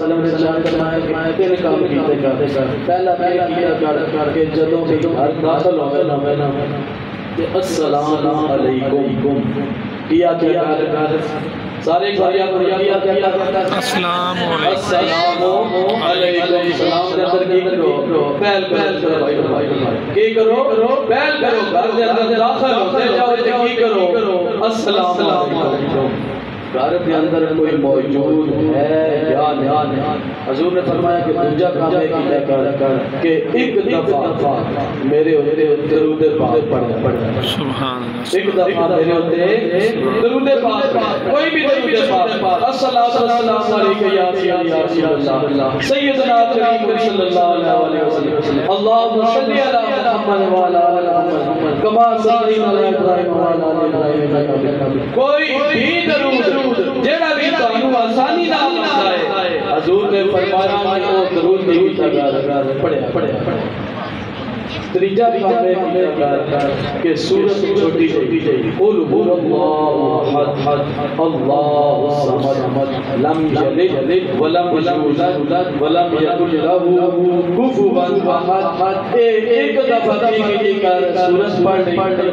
وسلم نے ارشاد فرمایا کہ تین کام کیتے کر پہلا کیا کر کہ جدوں بھی گھر داخل ہوے نا کہ السلام علیکم کیا کر سارے کیا السلام علیکم سلام دے اندر کی کرو پہل کرو کی کرو پہل کرو گھر دے اندر داخل ہوتے جاؤ تے کی کرو السلام علیکم گھر کے اندر کوئی موجود ہے یا نہیں حضور نے فرمایا کہ دوجا کام ہے کیا کر کہ ایک دفعہ میرے اوتے درود پاک پڑھ سبحان اللہ ایک دفعہ میرے اوتے درود پاک کوئی بھی درود پاک الصلوۃ والسلام علیک یا رسول اللہ سیدنا کریم صلی اللہ علیہ وسلم اللهم صل علی محمد وعلی آل محمد کما صلیت علی ابراہیم وعلی آل ابراہیم کوئی بھی درود جیڑا بھی تانوں آسانی نال آتا ہے حضور نے فرمایا وہ درود نہیں کرتا پڑھیا تریجا کام ہے کہ سورت چھوٹی جائے قل هو اللہ احد اللہ الصمد لم یلد ولم یولد ولم یکن له کفوا احد ایک دفعہ کی کر سورت پڑھ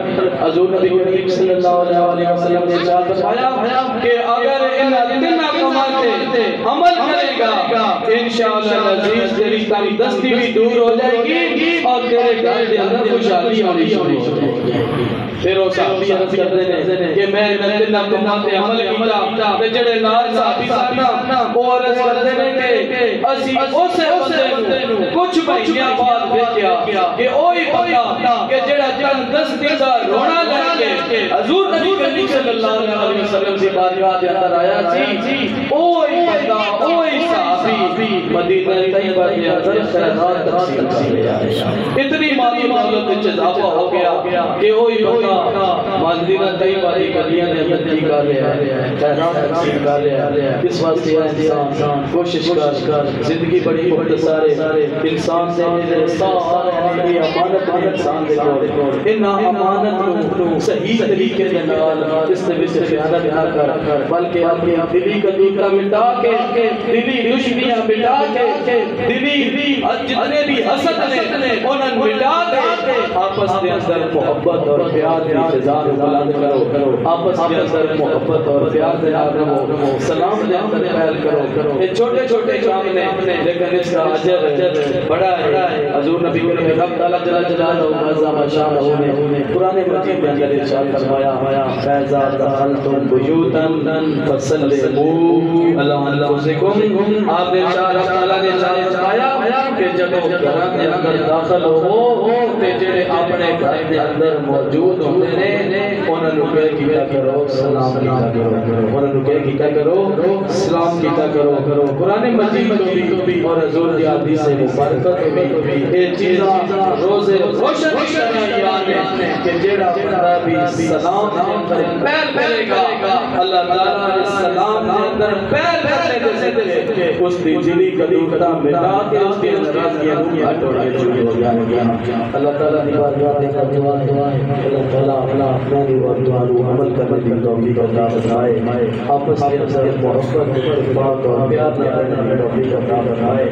حضور نبی کریم صلی اللہ علیہ وسلم نے ارشاد فرمایا کہ اگر ان تین کاموں پہ عمل کرے گا انشاءاللہ العزیز تیری تنگدستی بھی دور ہو جائے گی اور تیرے گھر دے اندر خوشحالی ہونی شروع ہو جائے گی پھر وہ صحابی عرض کرتے ہیں کہ میں تین کاموں پہ عمل کیتا تے جڑے نال صحابی ساتھ وہ عرض کرتے ہیں کہ اسی اسے بندے نو کچھ مہینے بعد ویکھیا کہ اوہی بندہ کہ جڑا تنگدستی دا رونا لے کے حضور نبی کریم صلی اللہ علیہ وسلم کی بارگاہ دے اندر آیا سی اوہی بندہ اوہی صحابی مدینہ طیبہ کے اندر خیرات تقسیم لے آیا اتنی مالی دولت وچ اضافہ ہو گیا کہ وہی بندہ مدینہ طیبہ کی گلیاں دے اندر کی کر رہا ہے خیرات تقسیم کر رہا ہے اس واسطے انسان کوشش کر زندگی بڑی مختصر ہے انسان دے سارے امانت انسان دے کول ان امانت نو صحیح طریقے دے نال اس دے وچ خیانت نہ کر بلکہ اپنی دلی کدوتا مٹا کے دلی دشمنیاں مٹا کے دلی جتنے بھی حسد نے انہاں مٹا کے آپس دے اندر محبت اور پیار کی فضا بلند کرو آپس کے اندر محبت اور پیار دے نال رہو سلام دے اندر پھیل کرو یہ چھوٹے چھوٹے کام نے لیکن اس کا اجر بڑا ہے حضور نبی کریم رب تعالی جل جلالہ و شان نے قرآن مجید میں اندر ارشاد فرمایا فیضا دخلتم بیوتا فسلموا علی انفسکم آپ نے رب تعالی نے فرمایا کہ جب گھر کے اندر داخل ہو تے جڑے اپنے گھر کے اندر موجود ہوندے نے انہاں نوں کیا کرو سلام کیتا کرو انہاں نوں کیا کرو سلام کیتا کرو قرآن مجید تو بھی اور حضور کی حدیث مبارکت بھی یہ چیزاں روزے روشن یاد ہے کہ جڑا بندہ بھی سلام دے اندر پیر کرے گا اللہ تعالیٰ نے سلام دے اندر پیر کرنے دے صدقے اس دی دلی کدوتا مٹا کے اس کی ناراضگیاں ہٹا کے شروع ہو جائے گا اللہ تعالیٰ کی بارگاہ میں دعا ہے اللہ تعالیٰ اپنا دعا کو عمل کرنے کی توفیق عطا فرمائے آپس کے اندر محبت اور پیار کرنے کی توفیق عطا فرمائے